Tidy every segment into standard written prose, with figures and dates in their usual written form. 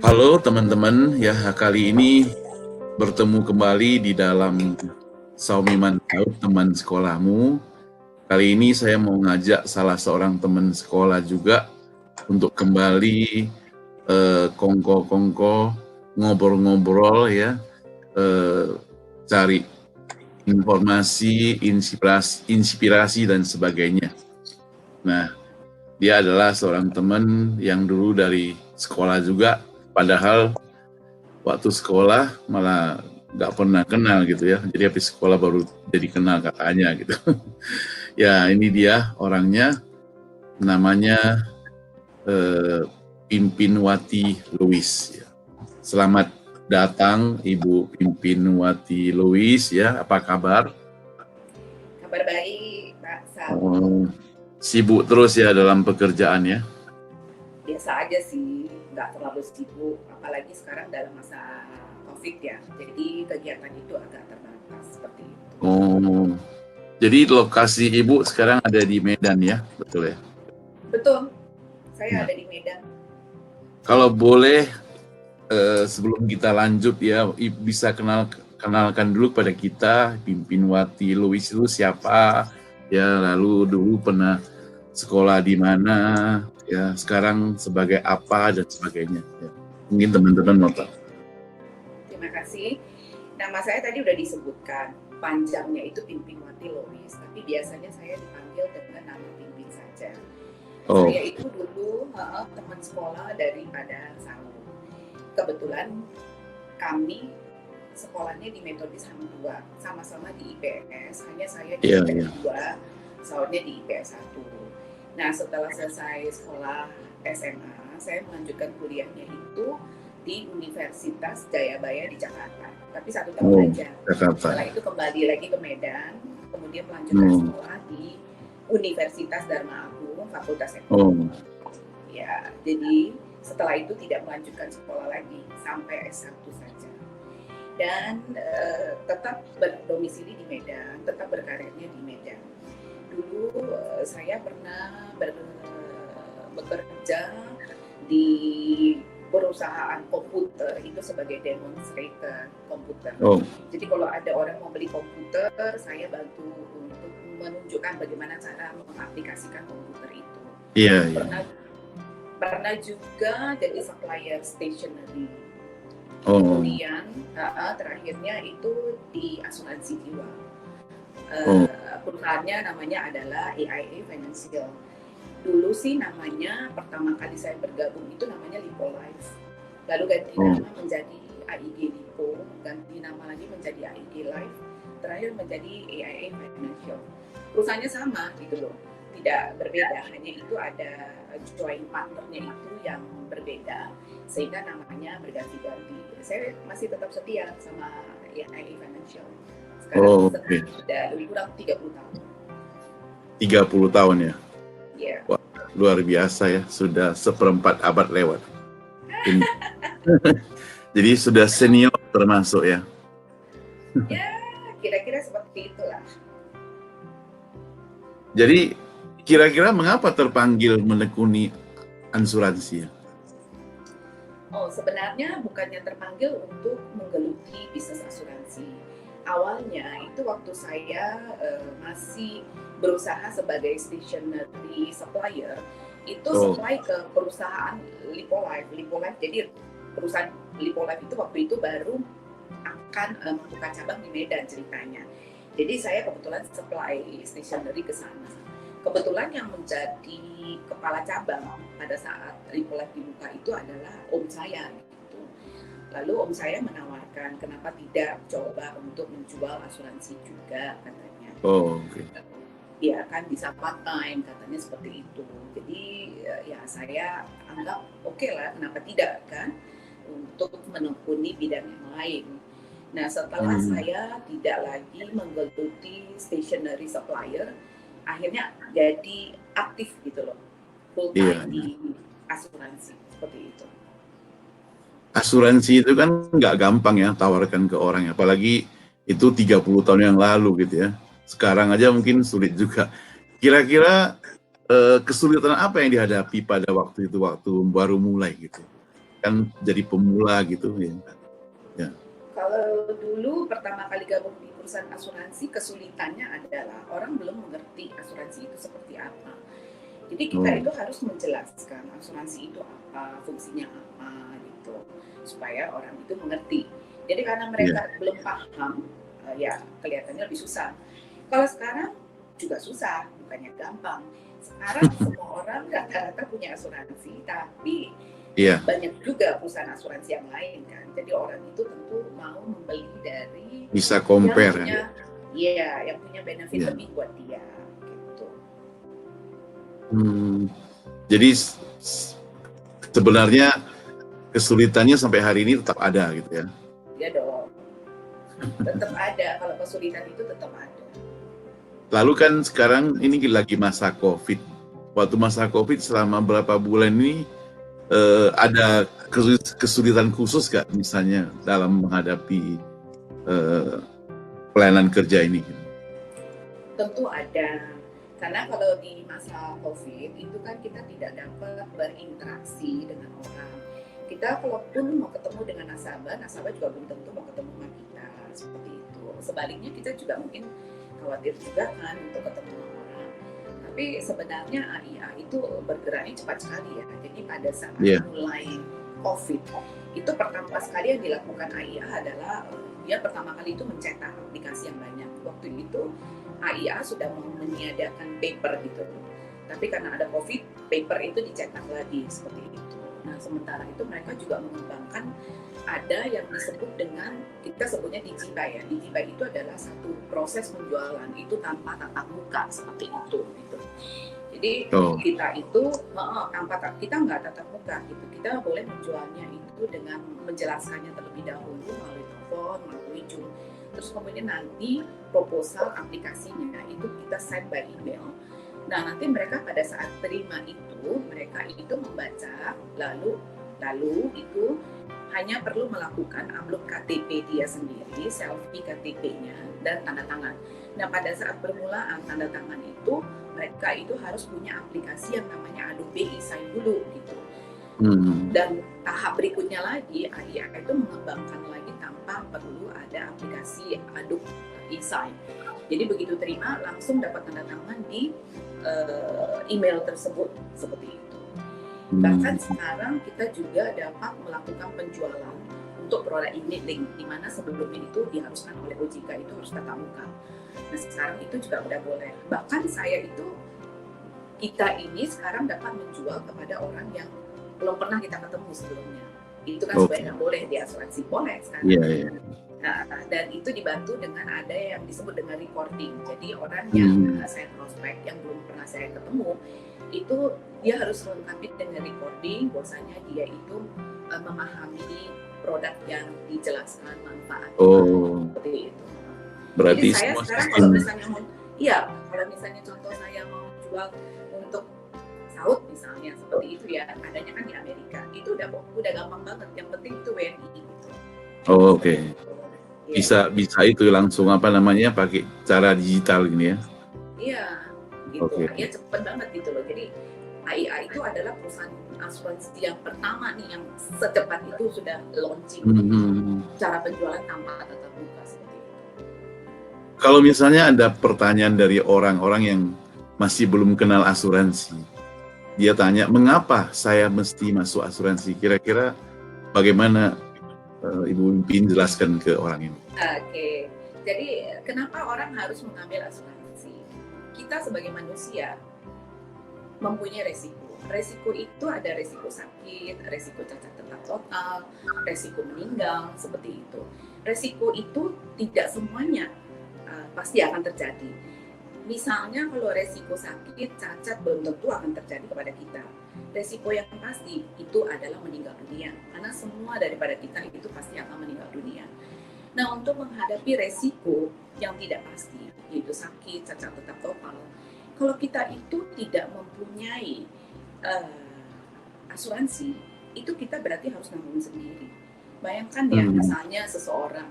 Halo teman-teman, ya kali ini bertemu kembali di dalam Saumi Mantau, teman sekolahmu. Kali ini saya mau ngajak salah seorang teman sekolah juga untuk kembali kongko-kongko, ngobrol-ngobrol ya, cari informasi, inspirasi dan sebagainya. Nah, dia adalah seorang teman yang dulu dari sekolah juga, padahal waktu sekolah malah nggak pernah kenal gitu ya. Jadi habis sekolah baru jadi kenal kakaknya gitu. Ya ini dia orangnya, namanya Pimpinwati Louis. Ya. Selamat datang Ibu Pimpinwati Louis ya. Apa kabar? Kabar baik, Pak Sam. Sibuk terus ya dalam pekerjaan ya? Biasa aja sih, nggak terlalu sibuk. Apalagi sekarang dalam masa COVID ya. Jadi kegiatan itu agak terbatas seperti itu. Oh, jadi lokasi Ibu sekarang ada di Medan ya, betul ya? Betul, saya Ya. ada di Medan. Kalau boleh sebelum kita lanjut ya, bisa kenalkan dulu pada kita Pimpinwati Louis itu siapa ya, lalu dulu pernah sekolah di mana ya, sekarang sebagai apa dan sebagainya ya. Mungkin teman-teman mau tahu. Terima kasih. Nama saya tadi udah disebutkan, panjangnya itu Pimpinwati Louis, tapi biasanya saya dipanggil dengan nama Pimpin saja. Oh. Saya itu dulu teman sekolah daripada Saung. Kebetulan kami sekolahnya di Metodis Hang 2, sama-sama di IPS, hanya saya di IPS 2, Saurnya di IPS 1. Nah, setelah selesai sekolah SMA, saya melanjutkan kuliahnya itu di Universitas Jayabaya di Jakarta. Tapi 1 tahun aja. Setelah itu kembali lagi ke Medan, kemudian melanjutkan sekolah di Universitas Dharma Agung, Fakultas Ekonomi. Ya, jadi setelah itu tidak melanjutkan sekolah lagi sampai S1 saja. Dan tetap berdomisili di Medan, tetap berkarirnya di Medan. Dulu saya pernah bekerja di perusahaan komputer itu sebagai demonstrator komputer. Jadi kalau ada orang mau beli komputer, saya bantu untuk menunjukkan bagaimana cara mengaplikasikan komputer itu. Pernah juga jadi supplier stationery. Kemudian terakhirnya itu di asuransi jiwa. Perusahaannya namanya adalah AIA Financial. Dulu sih namanya, pertama kali saya bergabung itu namanya Lipo Life. Lalu ganti nama menjadi AIG Lipo, ganti nama lagi menjadi AIG Life, terakhir menjadi AIA Financial. Perusahaannya sama gitu loh, tidak berbeda, hanya itu ada joint partnernya itu yang berbeda, sehingga namanya berganti-ganti. Saya masih tetap setia sama AIA Financial. Sekarang sudah lebih kurang 30 tahun. 30 tahun ya? Iya. Wah, luar biasa ya, sudah seperempat abad lewat. Jadi sudah senior termasuk ya? Ya, kira-kira seperti itulah. Jadi kira-kira mengapa terpanggil menekuni asuransi ya? Oh, sebenarnya bukannya terpanggil untuk menggeluti bisnis asuransi. Awalnya itu waktu saya masih berusaha sebagai stationery supplier, itu supply ke perusahaan Lipo Life. Lipo Life, jadi perusahaan Lipo Life itu waktu itu baru akan membuka cabang di Medan ceritanya. Jadi saya kebetulan supply stationery ke sana. Kebetulan yang menjadi kepala cabang pada saat Lipo Life dibuka itu adalah om saya gitu. Lalu om saya menawarkan, kenapa tidak coba untuk menjual asuransi juga katanya. Ya kan bisa part time katanya seperti itu. Jadi ya saya anggap oke lah, kenapa tidak kan, untuk menekuni bidang yang lain. Nah, setelah saya tidak lagi menggeluti stationery supplier, akhirnya jadi aktif gitu loh, full time di asuransi seperti itu. Asuransi itu kan nggak gampang ya tawarkan ke orang, apalagi itu 30 tahun yang lalu gitu ya. Sekarang aja mungkin sulit juga. Kira-kira kesulitan apa yang dihadapi pada waktu itu, waktu baru mulai gitu? kan jadi pemula gitu ya. Ya. Kalau dulu pertama kali gabung di perusahaan asuransi, kesulitannya adalah orang belum mengerti asuransi itu seperti apa. Jadi kita itu harus menjelaskan asuransi itu apa, fungsinya apa gitu, supaya orang itu mengerti. Jadi karena mereka belum paham, ya kelihatannya lebih susah. Kalau sekarang juga susah, bukannya gampang. Sekarang semua orang rata-rata punya asuransi, tapi banyak juga perusahaan asuransi yang lain kan. Jadi orang itu tentu mau membeli dari bisa compare yang punya benefit lebih buat dia. Gitu. Jadi sebenarnya kesulitannya sampai hari ini tetap ada gitu ya? Iya dong, tetap ada. Kalau kesulitan itu tetap ada. Lalu kan sekarang ini lagi masa COVID. Waktu masa COVID selama berapa bulan ini ada kesulitan khusus nggak misalnya dalam menghadapi pelayanan kerja ini? Tentu ada. Karena kalau di masa COVID itu kan kita tidak dapat berinteraksi dengan orang. Kita kalaupun mau ketemu dengan nasabah juga belum tentu mau ketemu sama kita, seperti itu. Sebaliknya kita juga mungkin khawatir juga kan untuk ketemu sama orang. Tapi sebenarnya AIA itu bergeraknya cepat sekali ya. Jadi pada saat mulai COVID, itu pertama sekali yang dilakukan AIA adalah dia pertama kali itu mencetak aplikasi yang banyak. Waktu itu AIA sudah meniadakan paper gitu. Tapi karena ada COVID, paper itu dicetak lagi seperti itu. Nah, sementara itu mereka juga mengembangkan ada yang disebut dengan, kita sebutnya Digibuy ya. Digibuy itu adalah satu proses penjualan itu tanpa tatap muka seperti itu gitu. Jadi kita itu kita nggak tatap muka gitu. Kita boleh menjualnya itu dengan menjelaskannya terlebih dahulu melalui telepon, melalui Zoom. Terus kemudian nanti proposal aplikasinya itu kita send by email. Nah, nanti mereka pada saat terima itu, mereka itu membaca, lalu itu hanya perlu melakukan upload KTP dia sendiri, selfie KTP-nya, dan tanda tangan. Nah, pada saat permulaan tanda tangan itu, mereka itu harus punya aplikasi yang namanya Adobe eSign dulu gitu. Dan tahap berikutnya lagi, AIA itu mengembangkan lagi tanpa perlu ada aplikasi Adobe eSign. Jadi begitu terima, langsung dapat tanda tangan di email tersebut, seperti itu. Bahkan sekarang kita juga dapat melakukan penjualan untuk produk unit link, di mana sebelumnya itu diharuskan oleh OJK itu harus tatap muka. Nah, sekarang itu juga udah boleh. Bahkan kita ini sekarang dapat menjual kepada orang yang belum pernah kita ketemu sebelumnya. Itu kan sebenarnya boleh di asuransi, boleh sekarang. Nah, dan itu dibantu dengan ada yang disebut dengan recording. Jadi orang yang saya prospek yang belum pernah saya ketemu, itu dia harus melengkapi dengan recording, bahwasanya dia itu memahami produk yang dijelaskan manfaatnya seperti itu. Berarti jadi saya sekarang kalau misalnya contoh saya mau jual untuk saud misalnya seperti itu ya, adanya kan di Amerika, itu udah gampang banget. Yang penting itu WNI gitu. Bisa itu langsung pakai cara digital gini ya? Iya, gitu. Ya cepet banget gitu loh. Jadi AIA itu adalah perusahaan asuransi yang pertama nih yang secepat itu sudah launching cara penjualan tanpa tatap muka seperti itu. Kalau misalnya ada pertanyaan dari orang-orang yang masih belum kenal asuransi, dia tanya mengapa saya mesti masuk asuransi? Kira-kira bagaimana Ibu Pin jelaskan ke orang ini? Oke, jadi kenapa orang harus mengambil asuransi? Kita sebagai manusia mempunyai resiko. Resiko itu ada resiko sakit, resiko cacat tetap total, resiko meninggal, seperti itu. Resiko itu tidak semuanya pasti akan terjadi. Misalnya kalau resiko sakit, cacat belum tentu akan terjadi kepada kita. Resiko yang pasti itu adalah meninggal dunia, karena semua daripada kita itu pasti akan meninggal dunia. Nah, untuk menghadapi resiko yang tidak pasti, yaitu sakit, cacat tetap total, kalau kita itu tidak mempunyai asuransi, itu kita berarti harus nanggung sendiri. Bayangkan ya, misalnya seseorang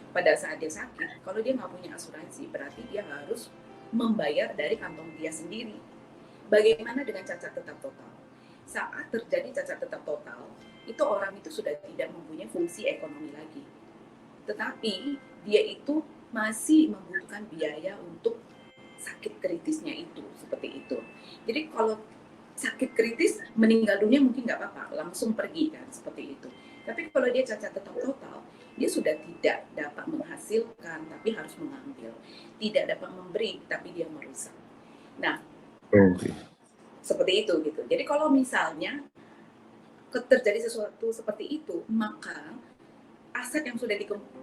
pada saat dia sakit, kalau dia nggak punya asuransi, berarti dia harus membayar dari kantong dia sendiri. Bagaimana dengan cacat tetap total? Saat terjadi cacat tetap total, itu orang itu sudah tidak mempunyai fungsi ekonomi lagi. Tetapi dia itu masih membutuhkan biaya untuk sakit kritisnya itu, seperti itu. Jadi kalau sakit kritis, meninggal dunia mungkin nggak apa-apa, langsung pergi kan, seperti itu. Tapi kalau dia cacat total, dia sudah tidak dapat menghasilkan, tapi harus mengambil. Tidak dapat memberi, tapi dia merusak. Nah, seperti itu gitu. Jadi kalau misalnya terjadi sesuatu seperti itu, maka aset yang sudah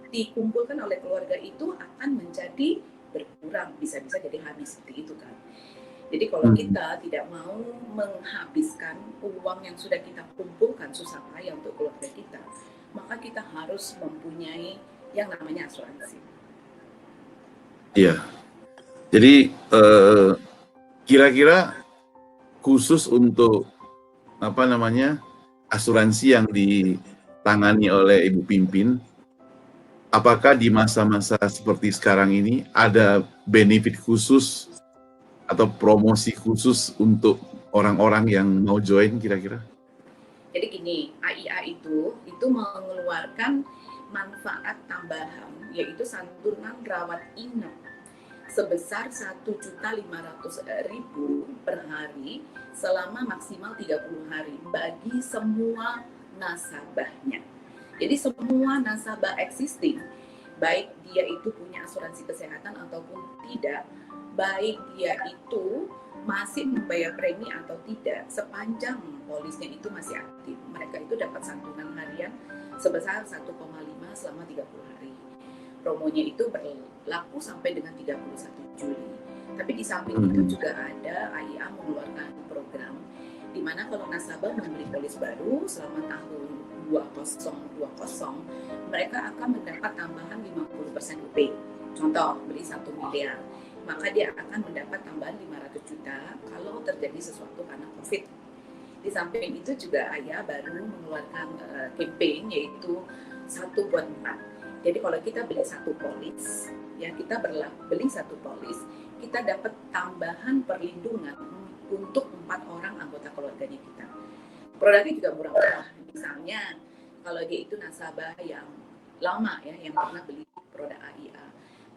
dikumpulkan oleh keluarga itu akan menjadi berkurang, bisa-bisa jadi habis seperti itu kan. Jadi kalau kita tidak mau menghabiskan uang yang sudah kita kumpulkan susah payah untuk keluarga kita, maka kita harus mempunyai yang namanya asuransi. Iya. Jadi kira-kira khusus untuk asuransi yang ditangani oleh Ibu Pimpin, apakah di masa-masa seperti sekarang ini ada benefit khusus atau promosi khusus untuk orang-orang yang mau join kira-kira? Jadi gini, AIA itu mengeluarkan manfaat tambahan, yaitu santunan rawat inap sebesar 1.500.000 per hari selama maksimal 30 hari bagi semua nasabahnya. Jadi semua nasabah existing, baik dia itu punya asuransi kesehatan ataupun tidak, baik dia itu masih membayar premi atau tidak, sepanjang polisnya itu masih aktif, mereka itu dapat santunan harian sebesar 1,5 selama 30 hari. Promonya itu berlaku sampai dengan 31 Juli. Tapi di samping itu juga ada AIA mengeluarkan program di mana kalau nasabah membeli polis baru selama tahun 2020, mereka akan mendapat tambahan 50% UP. Contoh, beli 1 miliar, maka dia akan mendapat tambahan 500 juta kalau terjadi sesuatu karena COVID. Di samping itu juga AIA baru mengeluarkan campaign yaitu 1 buat 4. Jadi kalau kita beli 1 polis, ya kita beli 1 polis, kita dapat tambahan perlindungan untuk 4 orang anggota keluarganya kita. Produknya juga murah-murah. Misalnya kalau dia itu nasabah yang lama ya, yang pernah beli produk AIA,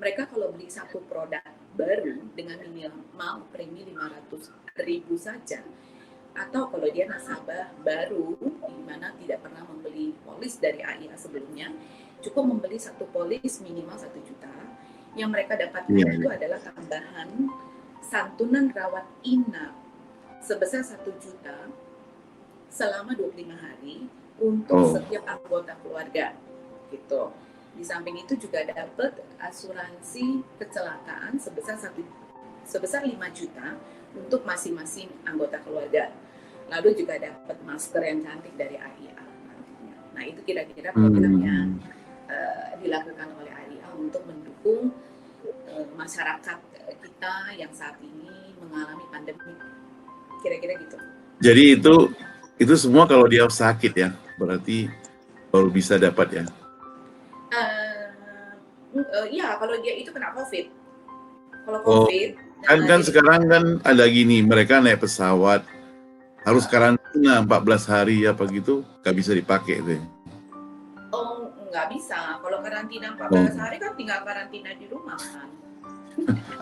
mereka kalau beli 1 produk baru dengan minimal premi 500.000 saja, atau kalau dia nasabah baru di mana tidak pernah membeli polis dari AIA sebelumnya, cukup membeli 1 polis minimal 1 juta, yang mereka dapatkan itu adalah tambahan santunan rawat inap sebesar 1 juta selama 25 hari untuk setiap anggota keluarga gitu. Di samping itu juga dapat asuransi kecelakaan sebesar 5 juta untuk masing-masing anggota keluarga. Lalu juga dapat masker yang cantik dari AIA nantinya. Nah, itu kira-kira program yang dilakukan oleh AIA untuk mendukung masyarakat kita yang saat ini mengalami pandemi. Kira-kira gitu. Jadi itu semua kalau dia sakit ya, berarti baru bisa dapat ya? Iya, kalau dia itu kena COVID. Kalau COVID, kan sekarang kan ada gini, mereka naik pesawat harus karantina 14 hari apa gitu, nggak bisa dipakai itu. Oh, nggak bisa. Kalau karantina 14 hari kan tinggal karantina di rumah kan.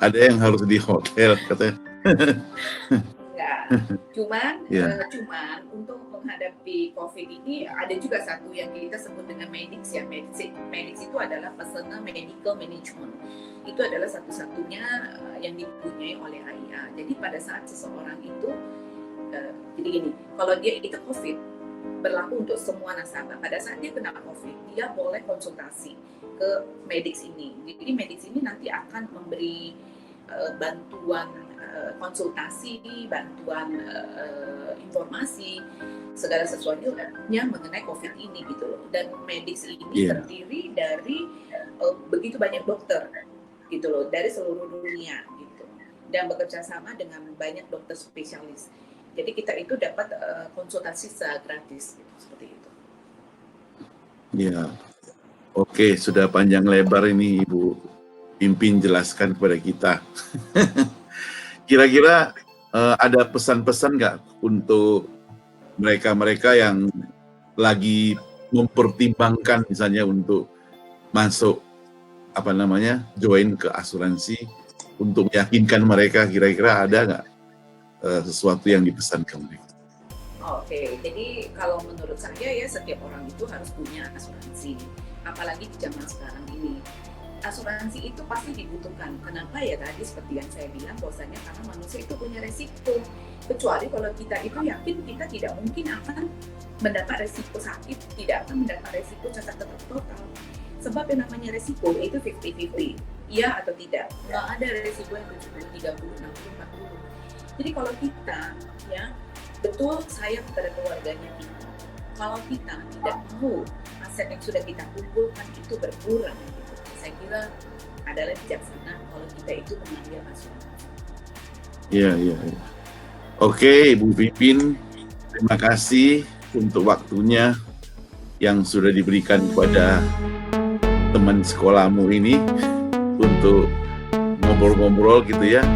Ada yang harus di hotel katanya. Enggak. Cuman untuk menghadapi COVID ini ada juga satu yang kita sebut dengan Medix ya. Medix itu adalah Personal Medical Management. Itu adalah satu-satunya yang dipunyai oleh AIA. Jadi pada saat seseorang itu jadi gini, kalau dia itu COVID, berlaku untuk semua nasabah. Pada saat dia kena COVID, dia boleh konsultasi ke Medix ini. Jadi Medix ini nanti akan memberi bantuan konsultasi, bantuan informasi, segala sesuatunya mengenai COVID ini gitu loh. Dan Medix ini terdiri dari begitu banyak dokter gitu loh, dari seluruh dunia gitu. Dan bekerja sama dengan banyak dokter spesialis. Jadi kita itu dapat konsultasi secara gratis gitu, seperti itu. Iya. Oke, sudah panjang lebar ini Ibu Pimpin jelaskan kepada kita. Kira-kira ada pesan-pesan nggak untuk mereka-mereka yang lagi mempertimbangkan misalnya untuk masuk join ke asuransi, untuk meyakinkan mereka, kira-kira ada nggak sesuatu yang dipesan ke mereka? Oke, jadi kalau menurut saya ya setiap orang itu harus punya asuransi, apalagi di zaman sekarang ini. Asuransi itu pasti dibutuhkan. Kenapa ya tadi seperti yang saya bilang bahwasanya karena manusia itu punya resiko. Kecuali kalau kita itu yakin kita tidak mungkin akan mendapat resiko sakit, tidak akan mendapat resiko cacat tetap total. Sebab yang namanya resiko itu 50-50, iya atau tidak. Nggak ada resiko yang 70, 30, 60, 40. Jadi kalau kita ya betul sayang kepada keluarganya kita, kalau kita tidak mau aset yang sudah kita kumpulkan itu berkurang, gitu, saya kira adalah bijaksana kalau kita itu mengambil asuransi. Iya. Oke, Bu Pipin, terima kasih untuk waktunya yang sudah diberikan kepada teman sekolahmu ini untuk ngobrol-ngobrol gitu ya.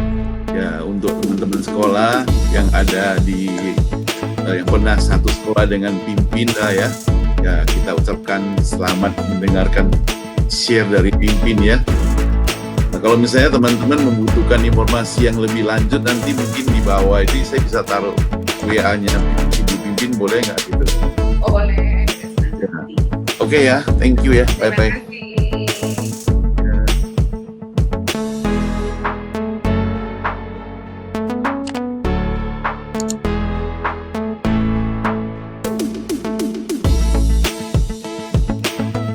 Ya, untuk teman-teman sekolah yang ada di yang pernah satu sekolah dengan Pimpin ya. Ya, kita ucapkan selamat mendengarkan share dari Pimpin ya. Nah, kalau misalnya teman-teman membutuhkan informasi yang lebih lanjut, nanti mungkin di bawah ini saya bisa taruh WA-nya Ibu Pimpin, boleh nggak gitu? Oh, boleh. Ya. Oke ya, thank you ya, bye-bye. Terima kasih.